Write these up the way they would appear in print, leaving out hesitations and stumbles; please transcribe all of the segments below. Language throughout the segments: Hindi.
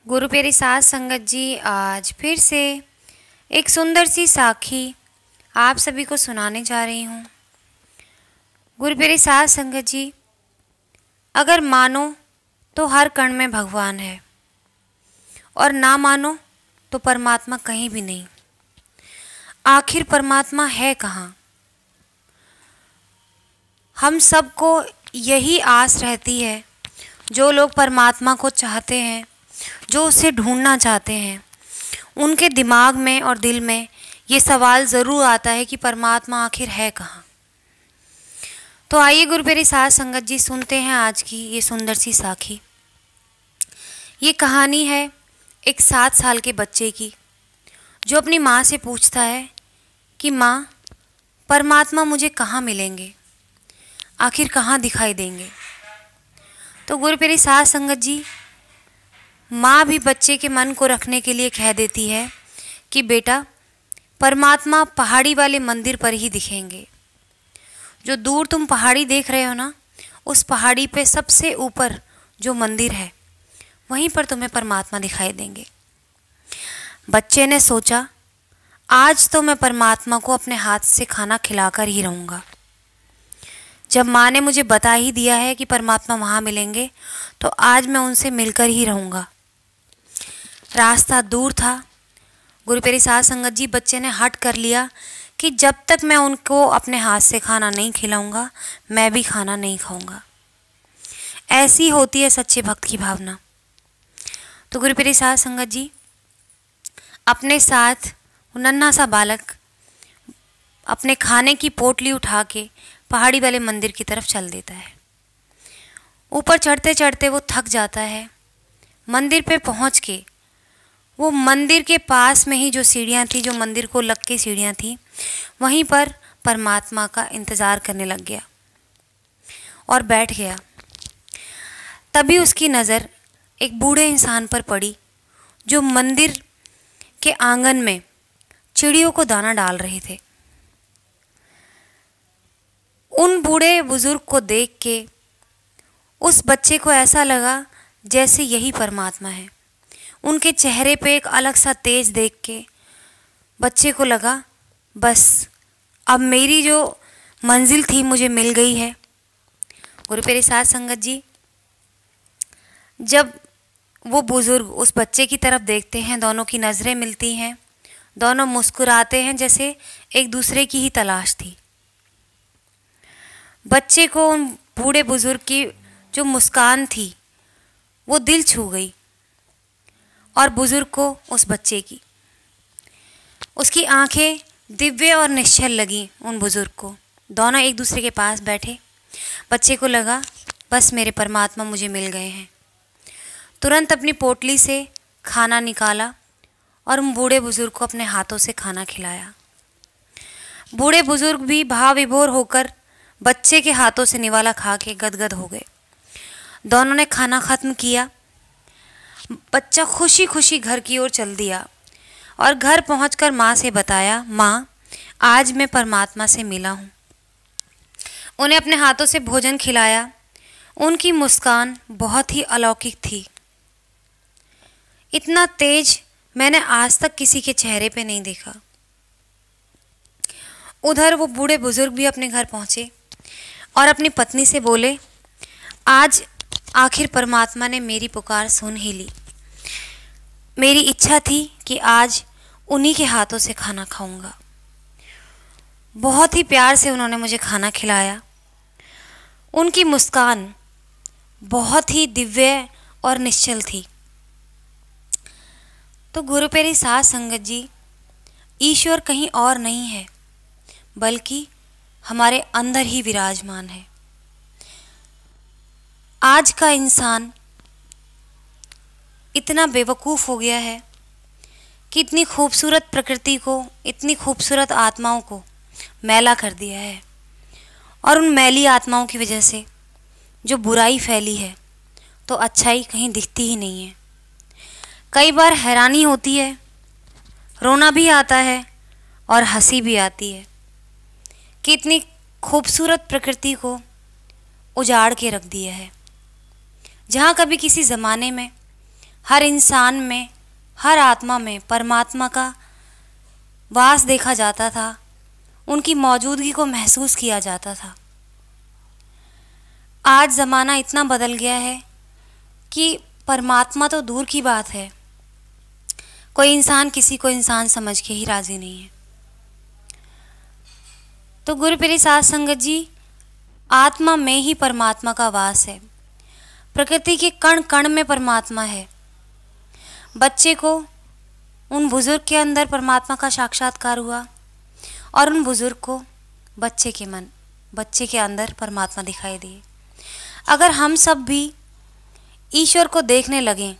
गुरु प्यारी साध संगत जी, आज फिर से एक सुंदर सी साखी आप सभी को सुनाने जा रही हूँ। गुरु प्यारी साध संगत जी, अगर मानो तो हर कण में भगवान है और ना मानो तो परमात्मा कहीं भी नहीं। आखिर परमात्मा है कहाँ? हम सबको यही आस रहती है, जो लोग परमात्मा को चाहते हैं, जो उसे ढूंढना चाहते हैं, उनके दिमाग में और दिल में ये सवाल ज़रूर आता है कि परमात्मा आखिर है कहाँ। तो आइए गुरु प्यारी साध संगत जी, सुनते हैं आज की ये सुंदर सी साखी। ये कहानी है एक 7 साल के बच्चे की, जो अपनी माँ से पूछता है कि माँ, परमात्मा मुझे कहाँ मिलेंगे, आखिर कहाँ दिखाई देंगे। तो गुरु प्यारी साध संगत जी, माँ भी बच्चे के मन को रखने के लिए कह देती है कि बेटा, परमात्मा पहाड़ी वाले मंदिर पर ही दिखेंगे। जो दूर तुम पहाड़ी देख रहे हो ना, उस पहाड़ी पे सबसे ऊपर जो मंदिर है, वहीं पर तुम्हें परमात्मा दिखाई देंगे। बच्चे ने सोचा, आज तो मैं परमात्मा को अपने हाथ से खाना खिलाकर ही रहूँगा। जब माँ ने मुझे बता ही दिया है कि परमात्मा वहाँ मिलेंगे, तो आज मैं उनसे मिलकर ही रहूँगा। रास्ता दूर था। गुरु प्यारी साध संगत जी, बच्चे ने हट कर लिया कि जब तक मैं उनको अपने हाथ से खाना नहीं खिलाऊंगा, मैं भी खाना नहीं खाऊंगा। ऐसी होती है सच्चे भक्त की भावना। तो गुरु प्यारी साध संगत जी, अपने साथ नन्हा सा बालक अपने खाने की पोटली उठा के पहाड़ी वाले मंदिर की तरफ चल देता है। ऊपर चढ़ते चढ़ते वो थक जाता है। मंदिर पे पहुंच के वो मंदिर के पास में ही जो सीढ़ियाँ थी, जो मंदिर को लग के सीढ़ियाँ थी, वहीं पर परमात्मा का इंतज़ार करने लग गया और बैठ गया। तभी उसकी नज़र एक बूढ़े इंसान पर पड़ी, जो मंदिर के आंगन में चिड़ियों को दाना डाल रहे थे। उन बूढ़े बुजुर्ग को देख के उस बच्चे को ऐसा लगा जैसे यही परमात्मा है। उनके चेहरे पे एक अलग सा तेज देख के बच्चे को लगा, बस अब मेरी जो मंजिल थी मुझे मिल गई है। गुरु प्यारी साध संगत जी, जब वो बुज़ुर्ग उस बच्चे की तरफ देखते हैं, दोनों की नज़रें मिलती हैं, दोनों मुस्कुराते हैं जैसे एक दूसरे की ही तलाश थी। बच्चे को उन बूढ़े बुज़ुर्ग की जो मुस्कान थी वो दिल छू गई, और बुजुर्ग को उस बच्चे की, उसकी आंखें दिव्य और निश्चल लगी उन बुजुर्ग को। दोनों एक दूसरे के पास बैठे। बच्चे को लगा, बस मेरे परमात्मा मुझे मिल गए हैं। तुरंत अपनी पोटली से खाना निकाला और उन बूढ़े बुजुर्ग को अपने हाथों से खाना खिलाया। बूढ़े बुजुर्ग भी भाव विभोर होकर बच्चे के हाथों से निवाला खा के गदगद हो गए। दोनों ने खाना खत्म किया। बच्चा खुशी खुशी घर की ओर चल दिया और घर पहुंचकर माँ से बताया, माँ, आज मैं परमात्मा से मिला हूँ। उन्हें अपने हाथों से भोजन खिलाया। उनकी मुस्कान बहुत ही अलौकिक थी। इतना तेज मैंने आज तक किसी के चेहरे पे नहीं देखा। उधर वो बूढ़े बुजुर्ग भी अपने घर पहुँचे और अपनी पत्नी से बोले, आज आखिर परमात्मा ने मेरी पुकार सुन ही ली। मेरी इच्छा थी कि आज उन्हीं के हाथों से खाना खाऊंगा। बहुत ही प्यार से उन्होंने मुझे खाना खिलाया। उनकी मुस्कान बहुत ही दिव्य और निश्चल थी। तो गुरु प्यारी साध संगत जी, ईश्वर कहीं और नहीं है, बल्कि हमारे अंदर ही विराजमान है। आज का इंसान इतना बेवकूफ़ हो गया है कि इतनी खूबसूरत प्रकृति को, इतनी खूबसूरत आत्माओं को मैला कर दिया है, और उन मैली आत्माओं की वजह से जो बुराई फैली है, तो अच्छाई कहीं दिखती ही नहीं है। कई बार हैरानी होती है, रोना भी आता है और हंसी भी आती है कि इतनी खूबसूरत प्रकृति को उजाड़ के रख दिया है। जहाँ कभी किसी ज़माने में हर इंसान में, हर आत्मा में परमात्मा का वास देखा जाता था, उनकी मौजूदगी को महसूस किया जाता था। आज ज़माना इतना बदल गया है कि परमात्मा तो दूर की बात है, कोई इंसान किसी को इंसान समझ के ही राज़ी नहीं है। तो गुरु प्यारी साध संगत जी, आत्मा में ही परमात्मा का वास है। प्रकृति के कण कण में परमात्मा है। बच्चे को उन बुज़ुर्ग के अंदर परमात्मा का साक्षात्कार हुआ और उन बुज़ुर्ग को बच्चे के अंदर परमात्मा दिखाई दिए। अगर हम सब भी ईश्वर को देखने लगें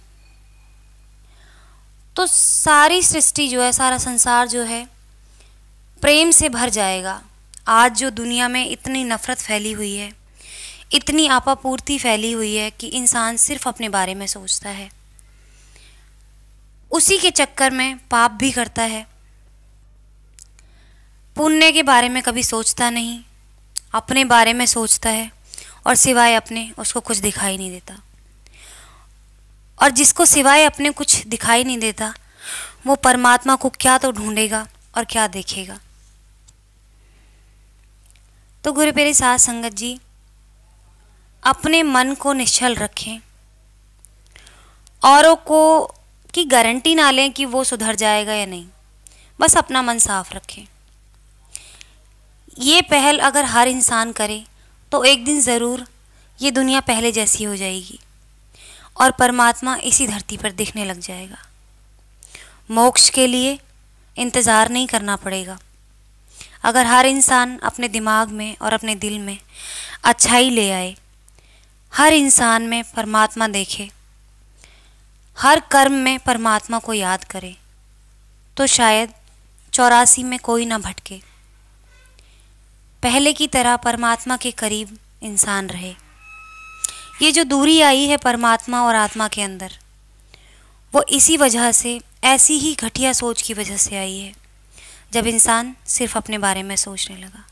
तो सारी सृष्टि जो है, सारा संसार जो है, प्रेम से भर जाएगा। आज जो दुनिया में इतनी नफ़रत फैली हुई है, इतनी आपापूर्ति फैली हुई है कि इंसान सिर्फ अपने बारे में सोचता है, उसी के चक्कर में पाप भी करता है, पुण्य के बारे में कभी सोचता नहीं, अपने बारे में सोचता है और सिवाय अपने उसको कुछ दिखाई नहीं देता। और जिसको सिवाय अपने कुछ दिखाई नहीं देता, वो परमात्मा को क्या तो ढूंढेगा और क्या देखेगा। तो गुरु प्यारी साध संगत जी, अपने मन को निश्चल रखें, औरों को की गारंटी ना लें कि वो सुधर जाएगा या नहीं, बस अपना मन साफ रखें। ये पहल अगर हर इंसान करे तो एक दिन ज़रूर ये दुनिया पहले जैसी हो जाएगी और परमात्मा इसी धरती पर दिखने लग जाएगा। मोक्ष के लिए इंतज़ार नहीं करना पड़ेगा। अगर हर इंसान अपने दिमाग में और अपने दिल में अच्छाई ले आए, हर इंसान में परमात्मा देखे, हर कर्म में परमात्मा को याद करे, तो शायद 84 में कोई ना भटके, पहले की तरह परमात्मा के करीब इंसान रहे। ये जो दूरी आई है परमात्मा और आत्मा के अंदर, वो इसी वजह से, ऐसी ही घटिया सोच की वजह से आई है, जब इंसान सिर्फ अपने बारे में सोचने लगा,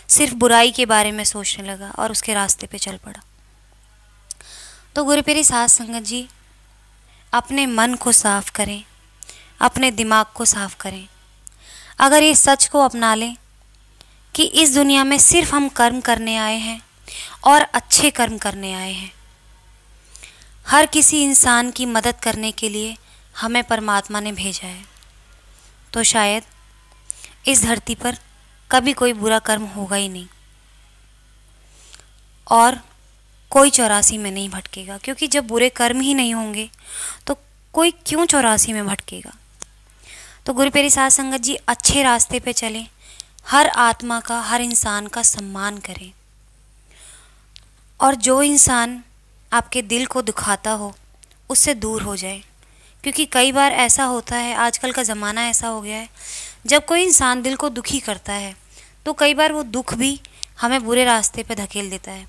सिर्फ बुराई के बारे में सोचने लगा और उसके रास्ते पे चल पड़ा। तो गुरु प्यारी साध संगत जी, अपने मन को साफ करें, अपने दिमाग को साफ करें। अगर ये सच को अपना लें कि इस दुनिया में सिर्फ हम कर्म करने आए हैं और अच्छे कर्म करने आए हैं, हर किसी इंसान की मदद करने के लिए हमें परमात्मा ने भेजा है, तो शायद इस धरती पर कभी कोई बुरा कर्म होगा ही नहीं और कोई 84 में नहीं भटकेगा, क्योंकि जब बुरे कर्म ही नहीं होंगे तो कोई क्यों 84 में भटकेगा। तो गुरु प्यारी साध संगत जी, अच्छे रास्ते पे चलें, हर आत्मा का, हर इंसान का सम्मान करें और जो इंसान आपके दिल को दुखाता हो उससे दूर हो जाए। क्योंकि कई बार ऐसा होता है, आजकल का ज़माना ऐसा हो गया है, जब कोई इंसान दिल को दुखी करता है तो कई बार वो दुख भी हमें बुरे रास्ते पे धकेल देता है,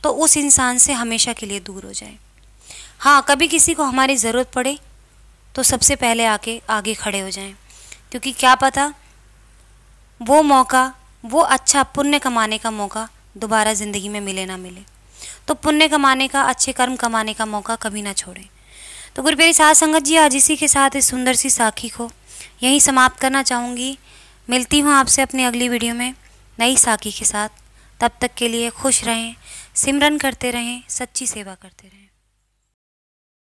तो उस इंसान से हमेशा के लिए दूर हो जाए। हाँ, कभी किसी को हमारी ज़रूरत पड़े तो सबसे पहले आगे खड़े हो जाएं, क्योंकि क्या पता वो मौका, वो अच्छा पुण्य कमाने का मौका दोबारा ज़िंदगी में मिले ना मिले। तो पुण्य कमाने का, अच्छे कर्म कमाने का मौका कभी ना छोड़ें। तो गुरु प्यारी साध संगत जी, आज इसी के साथ इस सुंदर सी साखी को यहीं समाप्त करना चाहूँगी। मिलती हूँ आपसे अपनी अगली वीडियो में नई साखी के साथ। तब तक के लिए खुश रहें, सिमरन करते रहें, सच्ची सेवा करते रहें।